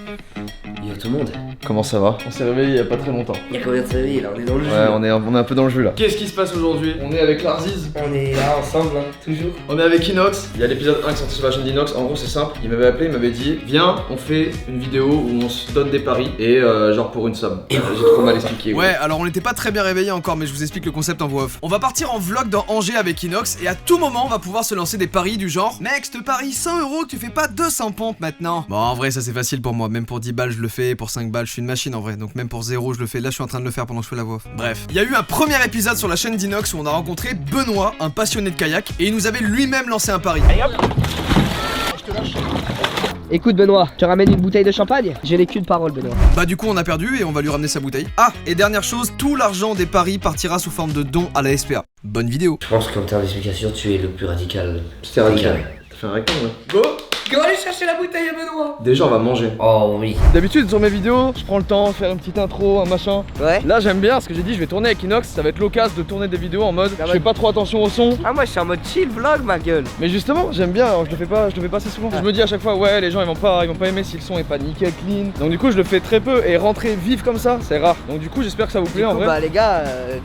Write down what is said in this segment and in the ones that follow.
Yo tout le monde. Comment ça va? On s'est réveillé il y a pas très longtemps. Il y a combien de réveillés là? On est dans le jeu. Ouais, on est un peu dans le jeu là. Qu'est-ce qui se passe aujourd'hui? On est avec Larziz. On est là ensemble, hein, toujours. On est avec Inox. Il y a l'épisode 1 qui est sorti sur la chaîne d'Inox. En gros, c'est simple. Il m'avait appelé, il m'avait dit viens, on fait une vidéo où on se donne des paris et genre pour une somme. J'ai trop mal expliqué. Ouais, alors on n'était pas très bien réveillés encore, mais je vous explique le concept en voix off. On va partir en vlog dans Angers avec Inox et à tout moment, on va pouvoir se lancer des paris du genre mec, je te parie 100 €, tu fais pas 200 pompes maintenant. Bon, en vrai, ça c'est facile pour moi. Même pour 10 balles, je le fais. Pour 5 balles, je suis une machine en vrai. Donc même pour 0, je le fais. Là, je suis en train de le faire pendant que je fais la voix off. Bref, il y a eu un premier épisode sur la chaîne d'Inox où on a rencontré Benoît, un passionné de kayak, et il nous avait lui-même lancé un pari. Allez hop. Je te lâche. Écoute Benoît, tu ramènes une bouteille de champagne? J'ai les culs de parole Benoît. Bah du coup on a perdu et on va lui ramener sa bouteille. Ah, et dernière chose, tout l'argent des paris partira sous forme de dons à la SPA. Bonne vidéo. Je pense qu'en termes d'explication, tu es le plus radical. C'était radical. T'as fait un rectangle là. Go! Go aller chercher la bouteille à Benoît. Déjà, on va manger. Oh oui. D'habitude, sur mes vidéos, je prends le temps de faire une petite intro, un machin. Ouais. Là, j'aime bien ce que j'ai dit, je vais tourner avec Inox. Ça va être l'occasion de tourner des vidéos en mode je fais pas trop attention au son. Ah moi je suis en mode chill vlog ma gueule. Mais justement, j'aime bien, alors je le fais pas assez souvent. Je me dis à chaque fois, ouais, les gens ils vont pas aimer si le son est pas nickel, clean. Donc du coup, je le fais très peu et rentrer vif comme ça, c'est rare. Donc du coup, j'espère que ça vous plaît en vrai. Bah les gars,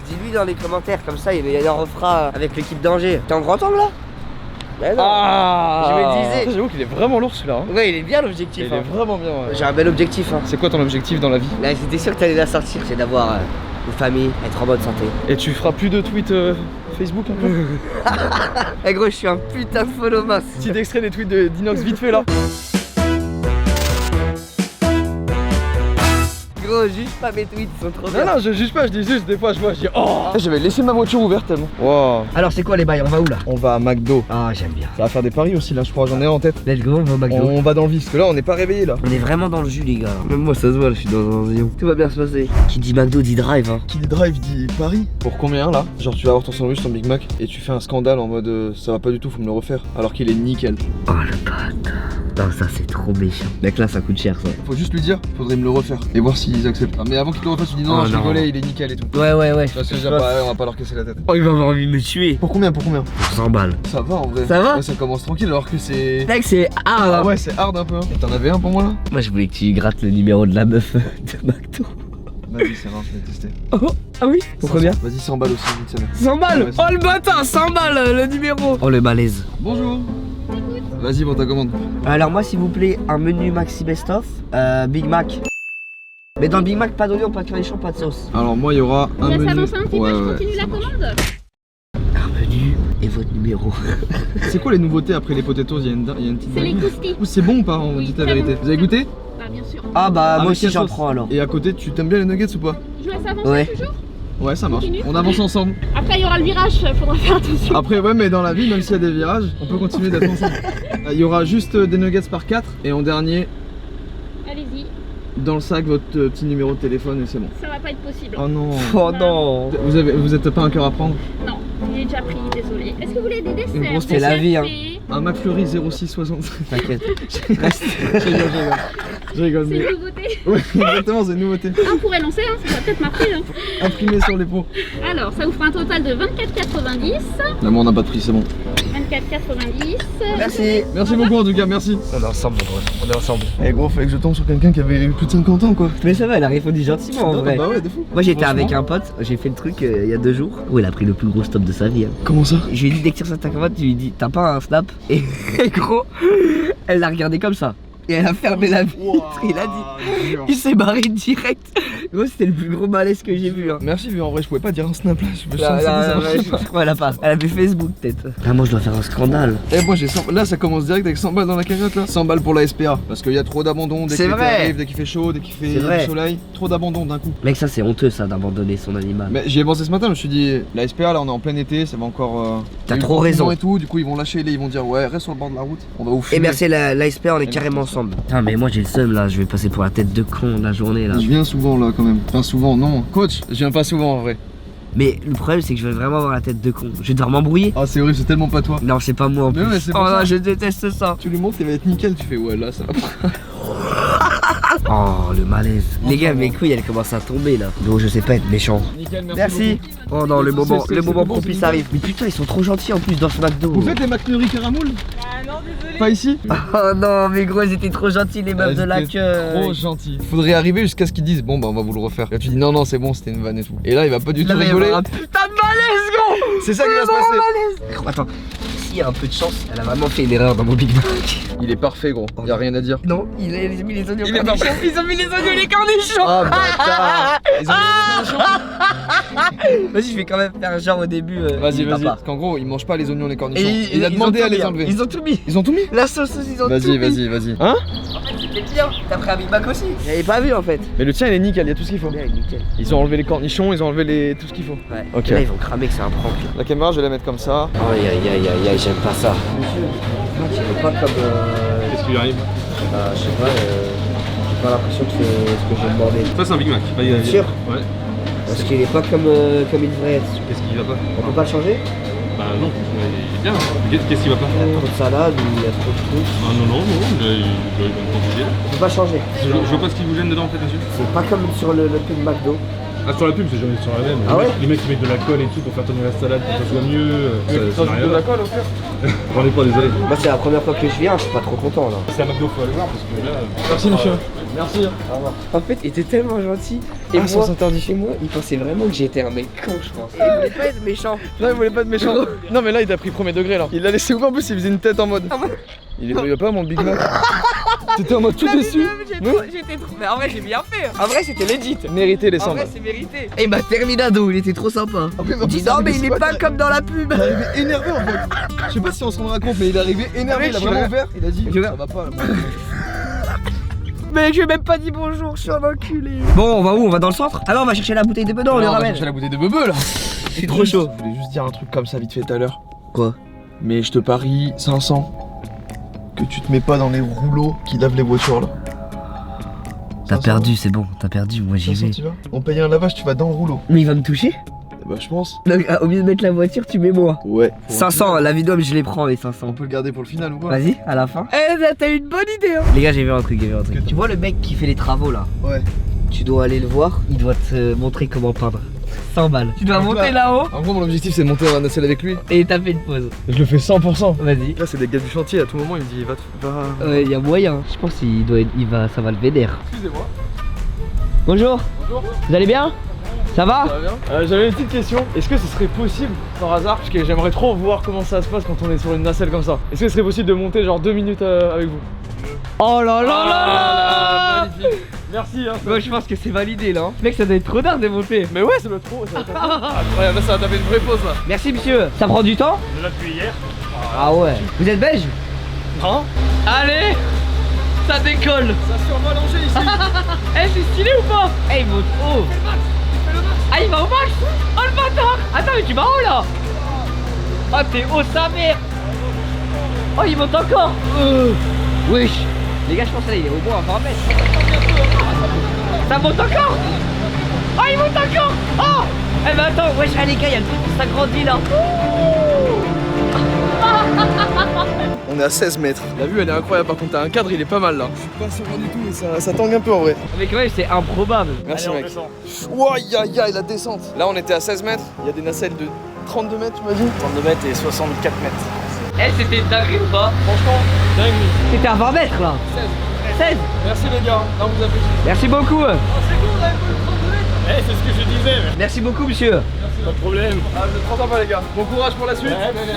dis-lui dans les commentaires comme ça, il en refera avec l'équipe d'Angers. T'es en grand angle là? Ouais, non. Ah, je me disais. J'avoue qu'il est vraiment lourd celui-là. Hein. Ouais, il est bien l'objectif. Il est vraiment bien. Ouais. J'ai un bel objectif. Hein. C'est quoi ton objectif dans la vie? Là, c'était sûr que t'allais la sortir, c'est d'avoir une famille, être en bonne santé. Et tu feras plus de tweets Facebook un peu? Eh gros, je suis un putain de follow mass. Petit extrait des tweets d'Inox vite fait là. Gros, juge pas mes tweets, ils sont trop bien. Non, je juge pas, je dis juste des fois, je dis oh, j'avais laissé ma voiture ouverte tellement. Wow. Alors, c'est quoi les bails? On va où là? On va à McDo. Ah, j'aime bien. Ça va faire des paris aussi là, je crois, j'en ai un en tête. Let's go, on va au McDo. On va dans le vif, parce que là on n'est pas réveillé là. On est vraiment dans le jus, les gars. Même moi, ça se voit, je suis dans un lion. Tout va bien se passer. Qui dit McDo dit drive, hein. Qui dit drive dit Paris. Pour combien là? Genre tu vas avoir ton sandwich, ton Big Mac et tu fais un scandale en mode ça va pas du tout, faut me le refaire. Alors qu'il est nickel. Oh le bâtard. Non, ça c'est trop méchant. Mec, là ça coûte cher ça. Faut juste lui dire, faudrait me le refaire et voir s'ils acceptent. Ah, mais avant qu'il te le refasse, tu dis non, Oh, je non. rigolais, il est nickel et tout. Ouais. Parce que on va pas leur casser la tête. Oh, il va avoir envie de me tuer. Pour combien? Pour 100 balles. Ça va en vrai. Ça va? Ouais, ça commence tranquille alors que c'est. Mec, c'est hard. Ah ouais, c'est hard un peu. Hein. Et t'en avais un pour moi là? Moi, je voulais que tu grattes le numéro de la meuf de McDo. Vas-y, c'est rare, je vais tester. Oh, ah oui? Pour combien? Vas-y, 100 balles aussi, vite ça va. 100 balles. Ouais, Oh le bâtard, 100 balles le numéro. Oh le malaise. Bonjour. Vas-y pour ta commande. Alors moi s'il vous plaît, un menu maxi best-of, Big Mac. Mais dans le Big Mac, pas d'oignon, pas de cornichon, pas de sauce. Alors moi il y aura un menu. Ça avance un petit peu, je continue la commande. Un menu et votre numéro. C'est quoi les nouveautés après les potatoes? Il y a une petite C'est les dinguerie. croustilles. Ou c'est bon ou pas? On Oui, dit la très vérité. bon. Vous avez goûté? Bah bien sûr. Ah bah Avec moi aussi quelle j'en sauce? prends alors. Et à côté, tu t'aimes bien les nuggets ou pas? Je laisse avancer Ouais. toujours. Ouais, ça marche. Continue. On avance ensemble. Après il y aura le virage, faudra faire attention. Après, ouais, mais dans la vie, même s'il y a des virages, on peut continuer d'être ensemble. Il y aura juste des nuggets par 4 et en dernier, Allez-y, dans le sac, votre petit numéro de téléphone et c'est bon. ça va pas être possible. Oh non. Oh non. Vous êtes pas un cœur à prendre? Non, il est déjà pris, désolé. Est-ce que vous voulez des desserts? Une grosse c'est la vie, hein. Un McFlurry 0663. T'inquiète. Je rigole, C'est mais. une nouveauté. Ouais, exactement, c'est une nouveauté. On pourrait lancer, hein, ça va peut-être marcher. Hein. Imprimé sur les pots. Alors, ça vous fera un total de 24,90. Là, moi, on n'a pas de prix, c'est bon. 24,90. Merci. Merci beaucoup en tout cas, merci. On est ensemble gros, on est ensemble. Eh gros, fallait que je tombe sur quelqu'un qui avait plus de 50 ans quoi. Mais ça va, elle a répondu gentiment en vrai. Bah ouais, de fou. Moi j'étais Franchement. avec un pote, j'ai fait le truc il y a 2 jours où il a pris le plus gros stop de sa vie. Hein. Comment ça? Je lui ai dit dès que tu retires sa cravate, je lui ai dit t'as pas un snap? Et gros, elle l'a regardé comme ça. Et elle a fermé la vitre, il a dit. Il s'est barré direct. Gros, c'était le plus gros malaise que j'ai vu. Hein. Merci, mais en vrai, je pouvais pas dire un snap là. Je me Là, sens là, bizarre. ouais, elle a pas. Elle avait Facebook peut-être. Ah, moi je dois faire un scandale. Eh, moi j'ai 100... Là, ça commence direct avec 100 balles dans la cagnotte là. 100 balles pour la SPA. Parce qu'il y a trop d'abandon dès C'est que l'été vrai. arrive, dès qu'il fait chaud, dès qu'il fait C'est vrai. du soleil. Trop d'abandon d'un coup. Mec, ça c'est honteux ça d'abandonner son animal. Mais j'y ai pensé ce matin, je me suis dit, la SPA là, on est en plein été, ça va encore. T'as il y a eu trop le confinement raison. Et tout, du coup, ils vont lâcher les. Ils vont dire, ouais, reste sur le bord de la route, on va vous Et fumer. merci la SPA, on est carrément ensemble. Putain, mais moi j'ai le seum là, je vais passer pour la tête de con de la journée là. Je viens souvent là quand même. Enfin, souvent, non. Coach, je viens pas souvent en vrai. Mais le problème c'est que je vais vraiment avoir la tête de con. Je vais devoir m'embrouiller. Ah, c'est horrible, c'est tellement pas toi. Non, c'est pas moi en Mais plus. ouais, c'est Oh pour ça. non, je déteste ça. Tu lui montres, il va être nickel, tu fais, ouais, là, ça va. Oh le malaise. Les gars, mes couilles elles commencent à tomber là. Donc je sais pas être méchant. Nickel, Merci. Oh non, le C'est- moment c'est bon, propice c'est arrive. Mais putain, ils sont trop gentils en plus dans ce McDo. Vous faites les McFlurry caramoule? Ah non, Pas ici? Oh non, mais gros, ils étaient trop gentils, les meufs de la queue. Trop gentil. Faudrait arriver jusqu'à ce qu'ils disent bon bah on va vous le refaire. Et là tu dis non c'est bon, c'était une vanne et tout. Et là il va pas du tout rigoler. Un putain de malaise, gros. C'est ça qui va se passer. Gros, attends, s'il y a un peu de chance, elle a vraiment fait une erreur dans mon Big Mac. Il est parfait gros, y a rien à dire. Non, il a mis les oignons Il est cornichons. parfait. Ils ont mis les oignons les cornichons. Ah bâtard. Ils ont mis les cornichons. Vas-y, je vais quand même faire genre au début. Vas-y, vas-y. Papa. Parce qu'en gros, il mange pas les oignons, les cornichons. Et Il a ils demandé ont à tout les mis, enlever. Ils ont tout mis. Ils ont tout mis? La sauce aussi, ils ont tout Vas-y, mis. vas-y, vas-y. Hein? En fait, c'était bien. T'as pris un Big Mac aussi. J'avais pas vu en fait. Mais le tien il est nickel, il y a tout ce qu'il faut. Ouais, nickel. Ils ont enlevé les cornichons, ils ont enlevé les... tout ce qu'il faut. Ouais. Ok. Là, ils vont cramer que c'est un prank. La caméra, je vais la mettre comme ça. Aïe aïe aïe aïe aïe, j'aime pas ça. Monsieur, moi, tu veux pas comme. Qu'est-ce qui lui arrive? Je sais pas, j'ai pas l'impression que c'est ce que j'ai demandé. Ça c'est un Big Mac. Bien sûr. Ouais. Parce qu'il est pas comme il devrait être. Qu'est-ce qui va pas? On peut pas le changer? Bah non, il est bien. Qu'est-ce qui va pas? Il y a trop de salade ou il y a trop de trucs. Ah non, non, non, il doit être compliqué. On peut pas changer. Je vois pas ce qui vous gêne dedans en fait, monsieur. C'est pas comme sur le pub McDo. Ah, sur la pub, c'est jamais sur la même. Ah ouais? Les mecs qui mettent de la colle et tout pour faire tourner la salade pour que ça soit mieux. Ça n'a rien à voir. colle au pire. J'en ai pas, désolé. Moi, c'est la première fois que je viens, je suis pas trop content là. C'est un McDo, faut aller voir parce que là. Merci monsieur. Merci. Au revoir. En fait, il était tellement gentil. Et Ah, sans moi, chez moi, il pensait vraiment que j'étais un mec con, je pense. Et il voulait pas être méchant. Non, il voulait pas être méchant. Non, mais là, il t'a pris premier degré là. Il l'a laissé ouvert en plus, il faisait une tête en mode. Il est brûlé pas mon Big Mac. T'étais en mode tout déçu. J'étais trop. Mais en vrai, j'ai bien fait. En vrai, c'était legit. Mérité les En cendres. vrai, c'est mérité. Et il m'a terminado, il était trop sympa. Après, Il dit non, mais il est pas comme dans la pub. Il est arrivé énervé en fait. Je sais pas si on se rendra compte, mais il est arrivé énervé. Il a vraiment ouvert. Il a dit Tu ça va pas là. Mais je ai même pas dit bonjour, je suis un enculé. Bon, on va où? On va dans le centre? Ah non, on va chercher la bouteille de bedon, on les On va ramène. chercher la bouteille de bebe là. Je suis trop chaud. Je voulais juste dire un truc comme ça vite fait tout à l'heure. Quoi? Mais je te parie 500 que tu te mets pas dans les rouleaux qui lavent les voitures là. T'as 500. perdu, c'est bon, t'as perdu, moi j'y 500, vais. tu vas. On paye un lavage, tu vas dans le rouleau. Mais il va me toucher? Bah je pense. Donc, au lieu de mettre la voiture, tu mets moi. Ouais. 500, la vidéo, mais je les prends les 500. On peut le garder pour le final ou quoi? Vas-y, à la fin. Eh, t'as eu une bonne idée, hein. Les gars, j'ai vu un truc, Tu vois le mec qui fait les travaux là? Ouais. Tu dois aller le voir, il doit te montrer comment peindre. 100 balles. Tu dois Donc monter là- là-haut En gros mon objectif c'est de monter dans la nacelle avec lui. et taper une pause. Je le fais 100%. Vas-y. Là c'est des gars du chantier, à tout moment il me dit va. Ouais, y a moyen. Je pense qu'il doit, ça va le vénère. Excusez-moi. Bonjour. Bonjour. Vous allez bien? Ça va? Ça va bien? J'avais une petite question. Est-ce que ce serait possible par hasard, parce que j'aimerais trop voir comment ça se passe quand on est sur une nacelle comme ça. Est-ce que ce serait possible de monter genre 2 minutes avec vous? Oh là là là! Magnifique. Merci hein. Moi je pense que c'est validé là. Mec, ça doit être trop d'art de monter. Mais ouais ça doit être trop. Ça doit être incroyable, là ça va taper une vraie pause là. Merci monsieur. Ça prend du temps? On est là depuis hier. Ah ouais. Vous êtes belge? Non. Allez! Ça décolle! Ça survole Angers ici. Eh, c'est stylé ou pas? Eh, il monte haut! Ah, il va au max? Oh le bâtard! Attends, mais tu vas où là? Oh, t'es haut sa mère! Oh, il monte encore! Wesh! Les gars, je pense que là, il est au moins à 20 mètres. Ça monte encore! Oh, il monte encore! Oh! Eh, mais attends, wesh, ah, les gars, il y a le truc qui s'agrandit là! On est à 16 mètres. La vue elle est incroyable, par contre t'as un cadre il est pas mal là. Je suis pas serein du tout mais ça tangue un peu en vrai. Mais quand même, c'est improbable. Merci mec. Ouah ya ya la descente. Là on était à 16 mètres, il y a des nacelles de 32 mètres tu m'as dit. 32 mètres et 64 mètres. Eh, c'était une dinguerie ou pas? Franchement, dingue. C'était à 20 mètres là! 16! Merci les gars, là on vous applaudit. Merci beaucoup! C'est cool, on avait pas le 32 mètres. Eh, c'est ce que je disais. Merci beaucoup, monsieur! Pas de problème. Ah vous êtes trop sympa les gars. Bon courage pour la suite.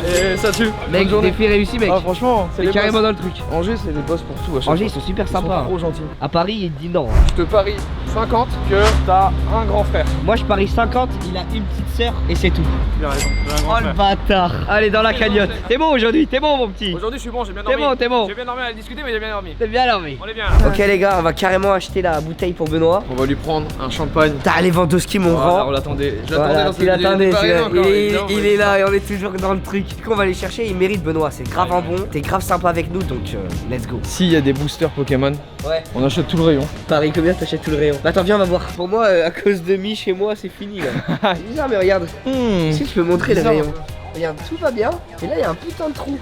Et ça tue. Mec, Bonne journée. défi réussi, mec! Ah franchement, c'est C'est les carrément boss. dans le truc. Angers c'est les boss pour tout à chaque Angers, ils fois. sont super Ils sont sympas. trop gentils. À Paris, il dit non. Je te parie 50 que t'as un grand frère. Moi, je parie 50, il a une petite sœur et c'est tout. Tu as raison. Oh le bâtard! Allez, dans la cagnotte. T'es bon aujourd'hui, t'es bon, mon petit. Aujourd'hui je suis bon, j'ai bien T'es dormi. bon, t'es bon. J'ai bien dormi à discuter mais j'ai bien dormi. T'es bien dormi. On est bien. Ok, les gars, on va carrément acheter la bouteille pour Benoît. On va lui prendre un champagne. T'as les Ventoski, mon Voilà, on grand. l'attendait. Je Voilà, l'attendais tu l'attendais, dans celui-là. encore, évidemment, il mais- est là et on est toujours dans le truc. Du coup, on va aller chercher, il mérite Benoît, c'est grave un bon. T'es grave sympa avec nous, donc let's go. S'il y a des boosters Pokémon, Ouais. on achète tout le rayon. Paris, combien t'achètes tout le rayon? Bah attends, viens, on va voir. Pour moi, à cause de Mi chez moi, c'est fini là. Bizarre, mais regarde. Si tu peux montrer le Bizarre. rayon. regarde, tout va bien. Et là, il y a un putain de trou.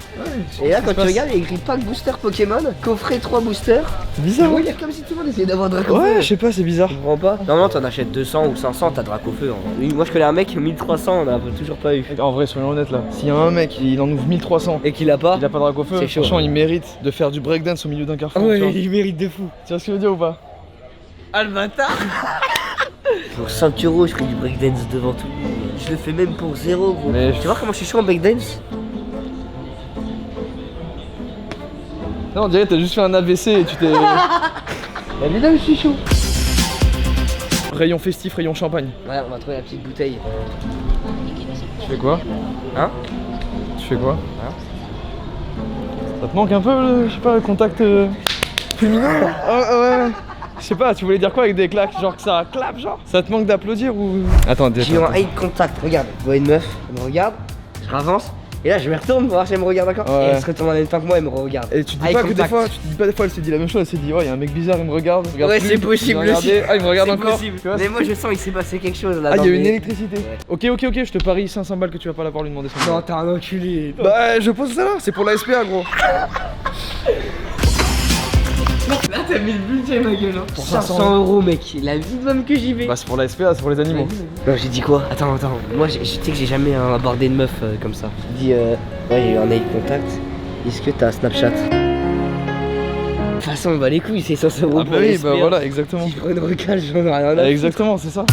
Et là, quand tu regardes, il y a écrit pack booster Pokémon, coffret 3 boosters. C'est bizarre. Oui, il y a comme si tout le monde essayait d'avoir Dracofeu. Ouais, je sais pas, c'est bizarre. Je comprends pas. Normalement, t'en achètes 200 ou 500, t'as Dracofeu. Hein. Moi, je connais un mec, 1300, on a toujours pas eu. En vrai, soyons honnêtes là. S'il y a un mec, il en ouvre 1300 Et qu'il a pas. il a pas de Dracofeu, C'est chaud. franchement, il mérite de faire du breakdance au milieu d'un carrefour. Ouais, tu vois. il mérite de fou. Tu vois ce que je veux dire ou pas? Ah, le bâtard. Pour 5 euros, je ferai du breakdance devant tout le monde. Je le fais même pour 0, gros. Mais Tu vois comment je suis chaud en breakdance? Non, on dirait que t'as juste fait un AVC et tu t'es. Mais là, je suis chaud. Rayon festif, rayon champagne. Ouais, on va trouver la petite bouteille. Tu fais quoi? Hein? Tu fais quoi? Hein? Ça te manque un peu, je sais pas, le contact féminin? Ouais. Je sais pas, tu voulais dire quoi avec des claques? Genre que ça clap, genre? Ça te manque d'applaudir ou. Attends, J'ai eu un eye contact. Regarde, je vois une meuf, elle me regarde, je ravance. Et là, je me retourne pour voir si elle me regarde encore. Ouais. Et elle se retourne en même temps que moi, elle me regarde. Et tu te dis Eye pas que des contact. fois, elle s'est dit la même chose, elle s'est dit, oh, il y a un mec bizarre, il me regarde. Regarde Ouais, plus, c'est il possible m'a regardé. aussi. Ah, il me regarde C'est encore. possible. Tu vois, Mais moi, je sens qu'il s'est passé quelque chose là. Ah, il y a dans une mes- électricité. Ouais. Ok, je te parie 500 balles que tu vas pas l'avoir lui demander 100 Non, balles. t'es un enculé. Bah, je pose ça là, c'est pour la SPA, gros. Là, t'as mis le budget, ma gueule. Hein. Pour 500 euros, mec. La vie de même que j'y vais. Bah, c'est pour la SPA, c'est pour les animaux. Non, j'ai dit quoi? Attends. Moi, je sais que j'ai jamais abordé une meuf comme ça. J'ai dit, ouais, j'ai eu un eye contact. Est-ce que t'as Snapchat? De toute façon, on va les couilles, c'est 500 euros Ah, pour bah oui, les bah SPA. voilà, exactement. Si je prends une recale, j'en ai rien à foutre. Exactement, c'est ça.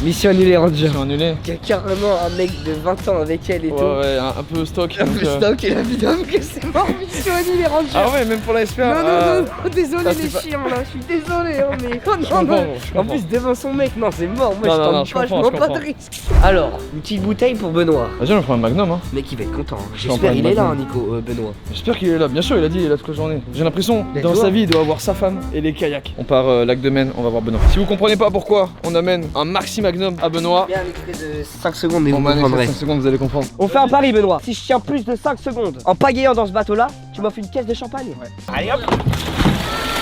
Mission annulée, Ranger. Je suis annulé. Il y a carrément un mec de 20 ans avec elle et tout. Ouais, un peu stock. Un donc, peu stock et la vie d'homme que c'est mort. Mission annulée, Ranger. Ah ouais, même pour la SPA. Non, désolé ça, les c'est pas- chiens là, je suis désolé hein, mais oh, non, comprends, non. je En comprends. plus devant son mec, non c'est mort, moi Non, je non, tente je pas, je comprends, prends pas de comprends. risque. Alors, une petite bouteille pour Benoît. Vas-y, on prend un magnum, hein. Le mec il va être content, hein. Je prends J'espère pas il de est là hein, Magnum. Nico, Benoît. J'espère qu'il est là. Bien sûr, il a dit, il est là toute la journée. J'ai l'impression, Mais dans toi sa vie, il doit avoir sa femme et les kayaks. On part lac de Maine, on va voir Benoît. Si vous comprenez pas pourquoi on amène un maxi magnum à Benoît, Bien un extrait de 5 secondes mais on vous va aller comprendrez. 5 secondes, vous allez comprendre. On fait un pari Benoît, si je tiens plus de 5 secondes en pagayant dans ce bateau là, tu m'offres une caisse de champagne. Ouais. Allez hop.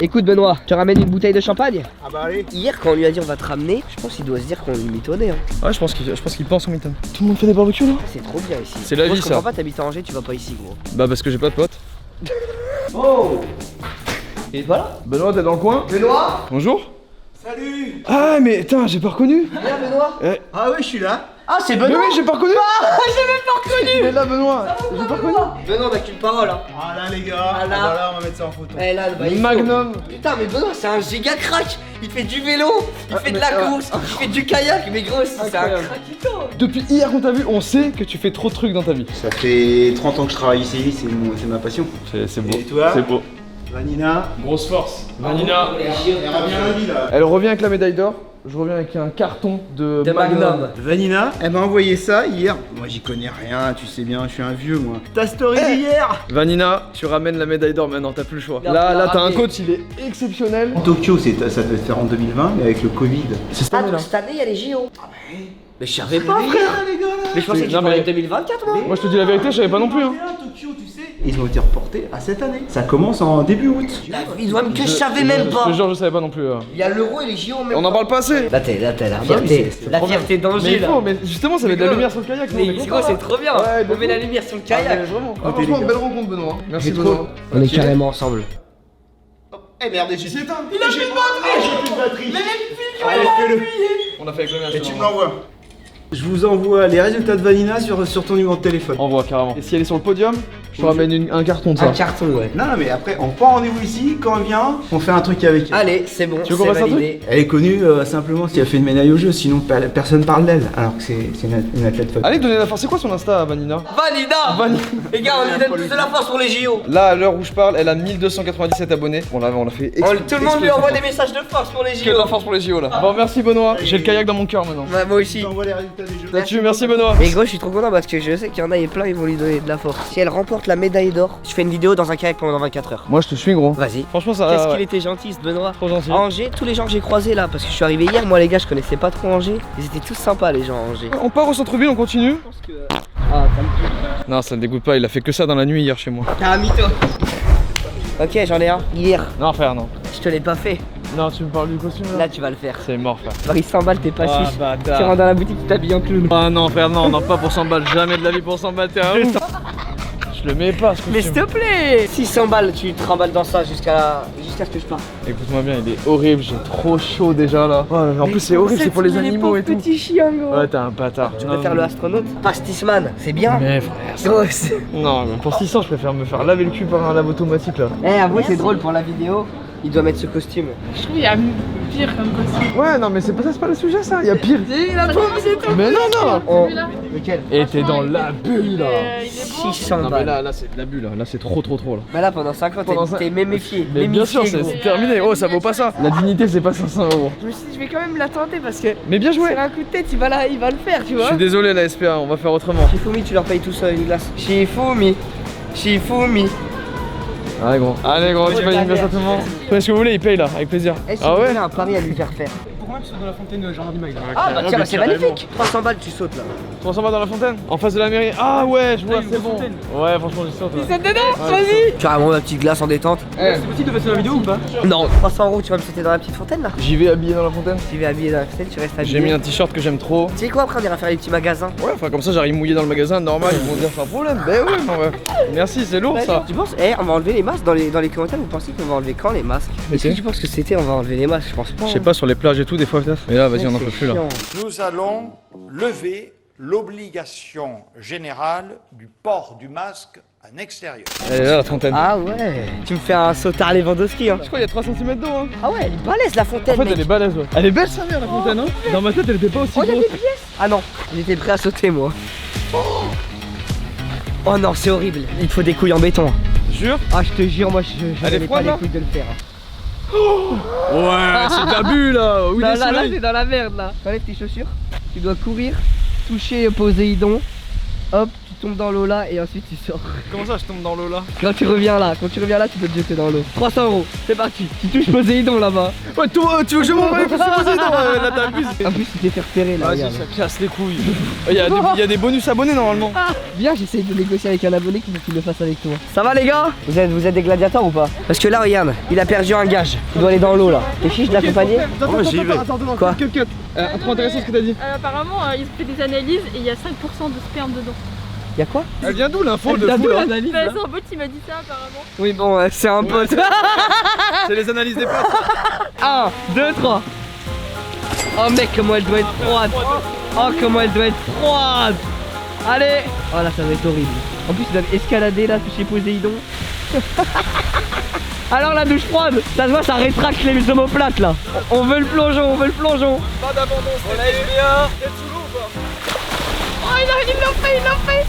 Écoute Benoît, tu ramènes une bouteille de champagne? Ah bah allez. Hier quand on lui a dit on va te ramener, je pense qu'il doit se dire qu'on lui mitonnait hein. Ouais, je pense qu'il pense au miton. Tout le monde fait des barbecues là? C'est trop bien ici. C'est la Moi, vie, je comprends ça. pas, t'habites à Angers, tu vas pas ici gros. Bah, parce que j'ai pas de potes. Oh. Et voilà. Benoît, t'es dans le coin? Benoît. Bonjour. Salut. Ah, mais putain, j'ai pas reconnu. Viens Benoît. Ah ouais, je suis là. Ah c'est Mais Benoît. oui, j'ai pas reconnu. J'ai même pas reconnu. Mais là, Benoît, j'ai pas reconnu. Benoît, on a qu'une parole hein. Ah là les gars. Ah là. Ah bah là, on va mettre ça en photo. Eh là, bah, il faut. Magnum. Putain mais Benoît c'est un giga crack. Il fait du vélo, il fait de la course, il fait du kayak, mais gros c'est un Incroyable. craquito. Depuis hier qu'on t'a vu, on sait que tu fais trop de trucs dans ta vie. Ça fait 30 ans que je travaille ici, c'est ma passion. C'est beau. Et toi C'est beau. Vanina. Grosse force. Vanina. Elle revient lundi là. Elle revient avec la médaille d'or. Je reviens avec un carton de Magnum. Vanina, elle m'a envoyé ça hier. Moi j'y connais rien, tu sais bien, je suis un vieux moi. Ta story d'hier. Vanina, tu ramènes la médaille d'or maintenant, t'as plus le choix. Non, Là, t'as un ramener. coach, il est exceptionnel. Tokyo, ça devait se faire en 2020, mais avec le Covid. C'est cette Ah année là. donc cette année il y a les JO. Mais je savais pas frère. les gars là. Mais je pensais que tu Non, mais- parlais de 2024 moi. Moi je te dis la vérité, je savais pas non plus. Hein. Tokyo, tu sais. Ils ont été reportés à cette année. Ça commence en début août. Il doit me que je savais même pas. Je te jure, je savais pas non plus. Il y a l'euro et les JO même. On en parle pas assez. Là t'es la bah fierté. oui, c'est La trop fierté Mais d'Angers il là. faut, mais justement, ça met de la lumière sur le kayak. Mais non, gros c'est trop bien. Ouais, de On met fou. la lumière sur le Ah, kayak. mais vraiment. Ah, Franchement, les gars. belle rencontre, Benoît. Merci, J'ai trop- Benoît. On est carrément ensemble. Eh merde, j'ai éteint. Il a plus de batterie. J'ai plus de batterie. Allez, fais-le. On a fait avec le mien. Et tu me l'envoies. Je vous envoie les résultats de Vanina sur ton numéro de téléphone. Envoie carrément. Et si elle est sur le podium, je te ramène un carton de ça. Un carton ouais. Non, non, mais après, on prend rendez-vous ici. Quand elle vient, on fait un truc avec elle. Allez c'est bon, Tu veux qu'on c'est fasse un validé. Elle est connue simplement si elle fait une médaille au jeu, sinon personne parle d'elle. Alors que c'est une athlète folle. Allez, donnez la force. C'est quoi son Insta, Vanina? Vanina. Les gars on lui donne plus de la force pour les JO. Là, à l'heure où je parle, elle a 1297 abonnés. On l'a fait Tout le monde lui envoie des messages de force pour les Que de JO. la force pour les JO là. Bon, merci Benoît. J'ai le kayak dans mon cœur maintenant. Ouais, moi aussi. Je t'envoie les résultats des jeux. Là-dessus, merci Benoît. Mais gros, je suis trop content parce que je sais qu'il y en a et plein, ils vont lui donner de la force. Si elle remporte la médaille d'or, je fais une vidéo dans un kayak pendant 24 heures. Moi, je te suis, gros. Vas-y. Franchement, ça. Qu'est-ce qu'il ouais. était gentil ce Benoît. Trop gentil. À Angers, tous les gens que j'ai croisés là, parce que je suis arrivé hier, moi les gars, je connaissais pas trop Angers. Ils étaient tous sympas les gens à Angers. On part au centre-ville, on continue. Je pense que. Ah, ça me plaît. Non, ça ne dégoûte pas. Il a fait que ça dans la nuit hier chez moi. T'as un mytho. Ok, j'en ai un. Hier, Non, frère, non. je te l'ai pas fait. Non, tu me parles du costume là? Là, tu vas le faire. C'est mort, frère. Paris 100 balles, t'es pas Ah, chiche. Tu bâtard. rentres dans la boutique, tu t'habilles en clown. Ah non, frère, non, pas pour 100 balles. Jamais de la vie pour 100 balles, t'es un ouf. Je le mets pas, ce costume. Mais s'il te plaît 600 balles, tu te remballes dans ça jusqu'à ce que je parte. Écoute-moi bien, il est horrible, j'ai trop chaud déjà là. Oh, en plus, c'est horrible, c'est pour les animaux et tout. Petit chien, gros. Ouais, t'es un bâtard. Tu peux faire le astronaute. Pastisman, c'est bien. Mais frère, Gros, c'est- non, mais pour 600, je préfère me faire laver le cul par un lave automatique là. Eh, avouez, c'est drôle pour la vidéo. Il doit mettre ce costume. Je trouve qu'il y a pire comme costume. Ouais, non, mais c'est pas ça, c'est pas le sujet ça, il y a pire. Il a pas c'est tout. Mais non, non. Celui-là. Lequel Et t'es dans la bulle là. Il est beau. 600 Non, mais balles. là, c'est de la bulle là, c'est trop là. Bah là, pendant 5 ans, Pendant t'es méméfié. Mais bien sûr, Mémifié, c'est gros. terminé. Oh, ça vaut pas ça. La dignité, c'est pas 500 €. Je me suis dit, je vais quand même la tenter parce que Mais bien joué. sur un coup de tête, il va le faire, tu Je vois. suis désolé, la SPA, on va faire autrement. Shifumi, tu leur payes tout ça une glace. Shifumi. Allez, gros. Allez, gros, tu payes une glace à tout le monde. Prenez ce que vous voulez, il paye là, avec plaisir. Est-ce Ah que ouais? un pari à lui faire faire? Pourquoi tu sautes dans la fontaine Jean du Mag Ah bah tiens, bah, c'est magnifique. 300 balles, tu sautes là. 300 balles dans la fontaine? En face de la mairie? Ah ouais, je vois, c'est bon. Ouais, franchement, j'y saute. Saute dedans, vas-y. Carrément la petite glace en détente. C'est possible de faire la vidéo ou pas? Non. 300 €, tu vas me sauter dans la petite fontaine là. J'y vais habillé dans la fontaine. Tu vas habiller dans la fontaine, tu restes habillé. J'ai mis un t-shirt que j'aime trop. Tu sais quoi, après on ira faire les petits magasins. Ouais, enfin comme ça j'arrive mouillé dans le magasin, normal, ils vont dire sans problème. Ben ouais, non, ouais. Merci, c'est lourd ça. Tu penses, on va enlever les masques dans les commentaires, vous pensez qu'on va enlever quand les masques? Est-ce que Ok. tu penses que c'était on va enlever les masques? Je pense pas. Je sais pas, sur les plages et tout, des fois peut-être. Mais là, vas-y, on en peut plus là. Nous allons lever l'obligation générale du port du masque en extérieur. Elle est là la fontaine. Ah ouais. Tu me fais un sautard Lewandowski hein. Je crois qu'il y a 3 cm d'eau hein. Ah ouais, elle est balèze la En fontaine fait, mec. elle est balèze, ouais. Elle est belle sa mère la fontaine hein. Dans ma tête, elle était pas aussi Oh y'a grosse. des pièces. Ah non, j'étais prêt à sauter moi. Oh non, c'est horrible. Il te faut des couilles en béton. Jure. Ah je te jure, moi je Elle est n'avais pas froide, les là couilles de le faire. Ouais, c'est t'abus là. Où il Là, est là, soleil. c'est dans la merde là. T'enlèves tes chaussures, tu dois courir, toucher Poséidon, hop, tu tombes dans l'eau là et ensuite tu sors. Comment ça, je tombe dans l'eau là? Quand tu reviens là, tu peux te jeter dans l'eau. 300 €, c'est parti. Tu touches Poséidon là-bas. Ouais, toi, tu veux que je m'en aille pour ce Poséidon? Là, t'abuses. En plus, tu t'es fait repérer là. Vas-y, regarde. ça casse les couilles. Il y a des bonus abonnés normalement. Viens, j'essaye de négocier avec un abonné qui veut qu'il le fasse avec toi. Ça va les gars? Vous êtes des gladiateurs ou pas? Parce que là, regarde, il a perdu un gage. Il doit aller dans l'eau là. T'es fiche de l'accompagner? Attends, Quoi? Cut. Trop intéressant ce que t'as dit. Apparemment, ils ont fait des analyses et il y a 5% de sperme dedans. Y'a quoi? Elle vient d'où l'info de T'as fou d'où là? l'analyse Bah, là c'est un bot qui m'a dit ça apparemment. Oui, bon, c'est un pote. C'est les analyses des potes. 1, 2, 3. Oh mec, comment elle doit être froide. Oh, comment elle doit être froide. Allez. Oh là, ça va être horrible. En plus, ils doivent escalader là, toucher Poséidon. Alors la douche froide, ça se voit, ça rétracte les omoplates là. On veut le plongeon, Pas d'abandon, on l'a bien. T'es sous l'eau ou pas? Oh, il l'a fait.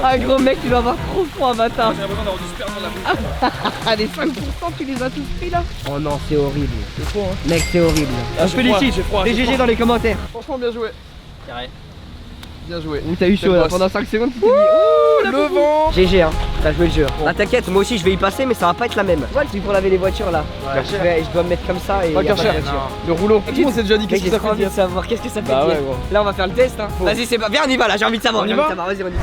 Ah gros mec, tu dois avoir trop froid, bâtard. J'ai l'impression d'avoir du sperme dans la bouche. Ah, les 5%, tu les as tous pris là. Oh non, c'est horrible. C'est trop hein. Mec, c'est horrible. Ah, On j'ai félicite. froid, j'ai froid, Les j'ai GG froid. dans les commentaires. Franchement, bien joué. Carré. Bien joué. Où t'as eu chaud Le là boss. pendant 5 secondes, tu t'es dit oh la Le boubou. vent. GG hein, t'as joué le jeu. Ah t'inquiète, moi aussi je vais y passer mais ça va pas être la même. Tu vois le truc pour laver les voitures là. Je dois me mettre comme ça et Pas y a cher. pas de voiture. Le rouleau. Tout le monde s'est déjà dit Mec, qu'est-ce que j'ai ça trop fait envie de dire. savoir qu'est-ce que ça fait Bah ouais, dire. gros. Là on va faire le test hein. Vas-y c'est pas. Viens on y va là, j'ai envie de savoir. On y j'ai envie va de savoir. Vas-y on y va.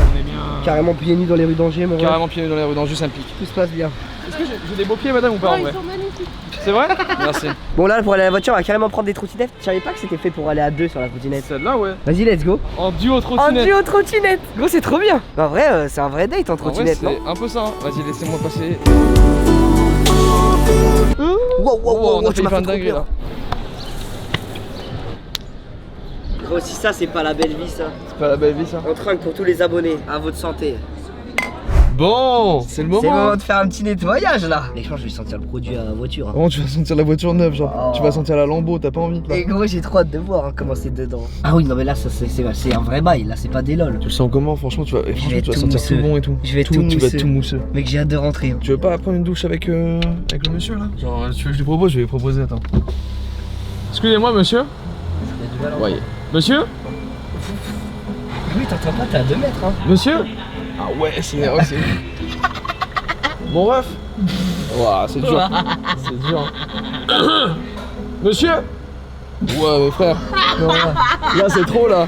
Carrément pieds nus dans les rues d'Angers mon rêve. Carrément pieds nus dans les rues d'Anjou, ça me pique. Tout se passe bien. Est-ce que j'ai des beaux pieds madame ou pas en Ils vrai? sont magnifiques. C'est vrai? Merci. Bon là pour aller à la voiture on va carrément prendre des trottinettes. Je savais pas que c'était fait pour aller à deux sur la trottinette. Celle-là ouais. Vas-y let's go. En duo En trottinette. duo trottinette. Gros c'est trop bien. En vrai c'est un vrai date en En vrai, trottinette non? c'est un peu ça. hein. Vas-y, laissez-moi passer. Wow, on a tu failli m'as faire fait une dinguerie trop là. peur. Gros si ça c'est pas la belle vie ça. C'est pas la belle vie ça. On trinque pour tous les abonnés, à votre santé. Bon, c'est le C'est le moment. moment de faire un petit nettoyage là. Et je pense que je vais sentir le produit à la voiture. hein. Comment tu vas sentir la voiture neuve, genre Oh. tu vas sentir la lambeau, t'as pas envie là. Et gros j'ai trop hâte de voir hein, comment c'est dedans. Ah oui non mais là ça, c'est un vrai bail, là c'est pas des lol. Tu le sens comment? Franchement, tu vas, vais tu vas tout sentir mousseux. tout bon et tout. Je vais tout tu vas mousseux. tout mousseux. Mec j'ai hâte de rentrer. hein. Tu veux pas prendre une douche avec le monsieur là? Genre, tu veux que je lui propose? Je vais lui proposer, attends. Excusez-moi, monsieur? Ouais. Monsieur? Oui t'entends pas, t'es à 2 mètres hein. Monsieur? Ah ouais, c'est. Mon ref? Ouah, c'est dur. C'est dur. Monsieur? Ouais, mais frère. Non, là c'est trop là.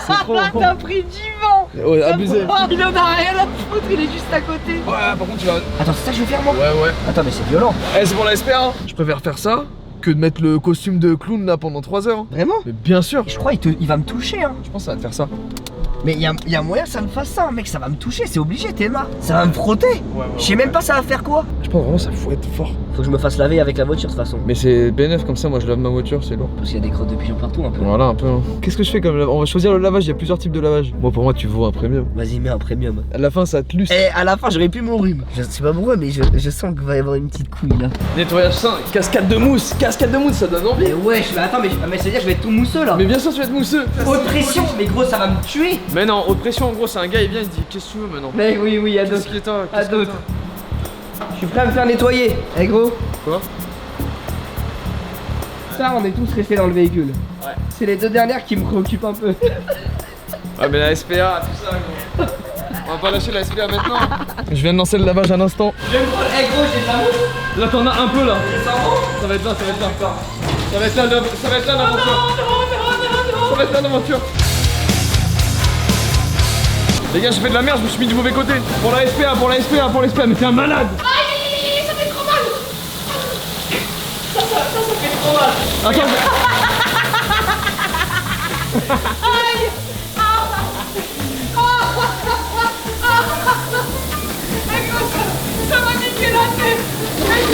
C'est trop. T'as pris du vent. Ouais, abusé. Il en a rien à foutre, il est juste à côté. Ouais, par contre, tu vas. Attends, c'est ça que je vais faire moi? Ouais. Attends, mais c'est violent. Eh, c'est pour la SPA. Je préfère faire ça que de mettre le costume de clown là pendant 3 heures. Vraiment? Mais bien sûr. Je crois il va me toucher hein. Je pense que ça va te faire ça. Mais il y a moyen que ça me fasse ça, mec, ça va me toucher, c'est obligé, Théma. Ça va me frotter. Je sais même pas ça va faire quoi. Je pense vraiment ça faut être fort. Faut que je me fasse laver avec la voiture de toute façon. Mais c'est bénéf comme ça, moi je lave ma voiture, c'est lourd. Parce qu'il y a des crottes de pigeons partout un peu. Voilà un peu. Hein. Qu'est-ce que je fais comme lavage? On va choisir le lavage, il y a plusieurs types de lavage. Moi pour moi tu vaux un premium. Vas-y, mets un premium. À la fin ça te luce. Et à la fin j'aurais pu mon rhume. Je sais pas pourquoi, mais je sens qu'il va y avoir une petite couille là. Nettoyage sain, cascade de mousse, ça donne envie. Mais wesh, mais attends, mais ça veut dire que je vais être tout mousseux là. Mais bien sûr tu vas être mousseux. Haute pression, mais gros ça va me tuer. Mais non, haute pression en gros c'est un gars il vient il dit qu'est-ce que tu veux maintenant? Mais oui, y'a d'autres. Qu'est-ce qui est toi? À d'autres. Je suis prêt à me faire nettoyer. Eh gros. Quoi? Ça on est tous restés dans le véhicule. Ouais. C'est les deux dernières qui me préoccupent un peu. Ouais mais la SPA, tout ça gros. On va pas lâcher la SPA maintenant. Je viens de lancer le lavage à l'instant. J'aime trop. Eh gros, j'ai de la mousse. Là t'en as un peu là. Ça va être là, ça va être là. Ça va être là l'aventure. Ça va être là l'aventure. Les gars j'ai fait de la merde, je me suis mis du mauvais côté. Pour la SPA, mais t'es un malade. Aïe, ça fait trop mal. Ça fait trop mal. Attends. Aïe. Ça m'a niqué la tête. Aïe.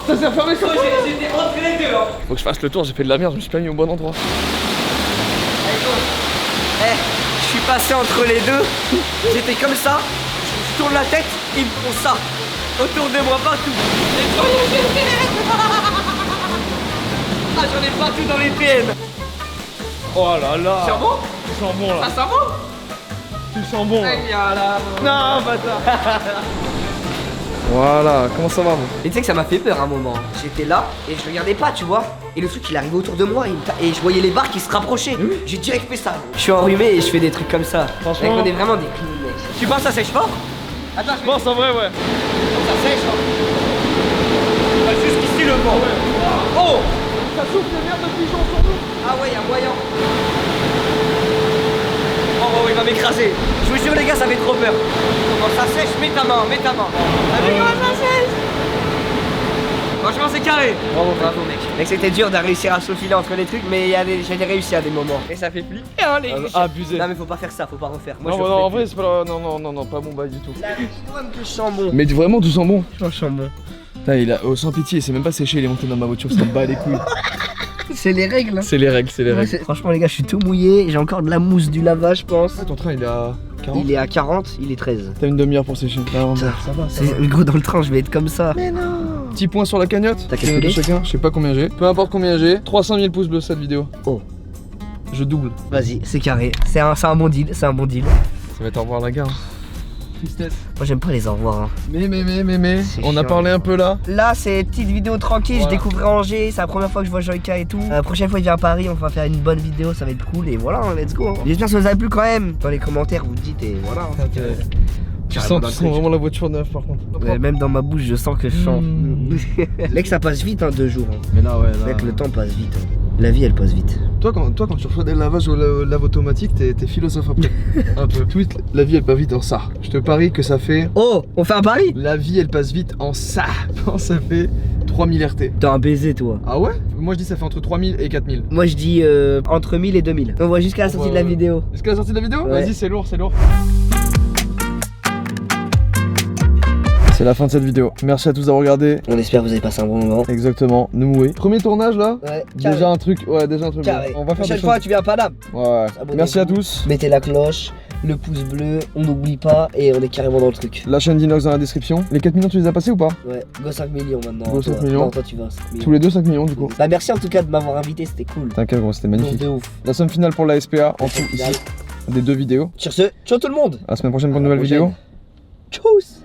Ça s'est refermé comme ça. J'étais entre les deux hein. Faut que je fasse le tour, j'ai fait de la merde, je me suis pas mis au bon endroit. Eh, je suis passé entre les deux. J'étais comme ça. Je tourne la tête, ils me font ça. Autour de moi partout. Ah, j'en ai partout dans les PN. Oh là là. C'est bon? Tu sens bon là. Ça sent bon? Tu sens bon là. Eh bien là. Non, bâtard. Voilà, comment ça va vous? Et tu sais que ça m'a fait peur un moment. J'étais là et je regardais pas, tu vois. Et le truc il arrivait autour de moi et je voyais les barres qui se rapprochaient. J'ai direct fait ça. Je suis enrhumé et je fais des trucs comme ça. Franchement, mec, on est vraiment des clowns, mec. Tu penses que ça sèche fort? Attends, Je pense en vrai, ouais. ça sèche fort. Jusqu'ici le vent. Oh! Ça souffle les merdes de pigeons sur nous. Ah ouais, y'a moyen. Oh, il va m'écraser. Je vous jure les gars, ça fait trop peur. Comment ça sèche? Mets ta main. T'as vu comment ça sèche? Franchement c'est carré. Bravo mec. Mec c'était dur de réussir à se faufiler entre les trucs, mais j'ai réussi à des moments. Et ça fait flipper hein les gars. Abusé. Non mais faut pas faire ça, faut pas refaire. Moi, non, je non en vrai c'est pas... Non, pas bon bah du tout. La douane que je sens bon. Mais vraiment tout sent bon. Je sens bon. Putain, il a... Oh, sans pitié, c'est même pas séché, il est monté dans ma voiture, ça me bat les couilles. C'est les règles. C'est les règles, c'est les règles. Franchement les gars, je suis tout mouillé, j'ai encore de la mousse du lavage je pense. Ton train il est à 40. Il est à 40, il est 13. T'as une demi-heure pour sécher. Non, Ça va. C'est gros dans le train, je vais être comme ça. Mais non. Petit point sur la cagnotte. T'as calculé? Chacun, je sais pas combien j'ai. Peu importe combien j'ai, 300 000 pouces bleus cette vidéo. Oh. Je double. Vas-y, c'est carré. C'est un bon deal, Ça va être au revoir la gare. Tristesse. Moi j'aime pas les au revoir. Hein. Mais, on a chiant. parlé un peu là. Là c'est petite vidéo tranquille, Voilà. Je découvre Angers, c'est la première fois que je vois Joyka et tout. La prochaine fois il vient à Paris, on va faire une bonne vidéo, ça va être cool et voilà, let's go. J'espère que ça vous a plu quand même. Dans les commentaires vous dites et voilà. Tu sens vraiment la voiture neuve par contre. Même dans ma bouche je sens que je chante. Mec ça passe vite hein, 2 jours. Hein. Mais là ouais là. Mec le temps passe vite. Hein. La vie elle passe vite. Toi quand tu reçois des lavages au lave automatique, t'es philosophe après. Un peu. Tweet, la vie elle passe vite en ça. Je te parie que ça fait. Oh, on fait un pari? La vie elle passe vite en ça. Ça fait 3000 RT. T'es un baiser toi. Ah ouais? Moi je dis ça fait entre 3000 et 4000. Moi je dis entre 1000 et 2000. On voit jusqu'à la sortie de la vidéo. Jusqu'à la sortie de la vidéo? Ouais. Vas-y c'est lourd. C'est la fin de cette vidéo. Merci à tous d'avoir regardé. On espère que vous avez passé un bon moment. Exactement. Nous oui. Premier tournage là. Ouais, Déjà un truc. Ouais déjà un truc. carré. On va faire Prochaine des fois choses. tu viens à Paname. Ouais. Abonnez-vous. Merci à tous. Mettez la cloche, le pouce bleu, on n'oublie pas et on est carrément dans le truc. La chaîne d'Inox dans la description. Les 4 millions tu les as passés ou pas? Ouais, go 5 millions maintenant. Go 5 toi. millions. Non, toi tu vas 5 millions. Tous les deux 5 millions du coup. Bah merci en tout cas de m'avoir invité, c'était cool. T'inquiète gros, c'était magnifique. De ouf. La somme finale pour la SPA en tout Finale. ici. Des 2 vidéos. Sur ce, ciao tout le monde. À la semaine prochaine pour À une la nouvelle prochaine. vidéo. Tchuss.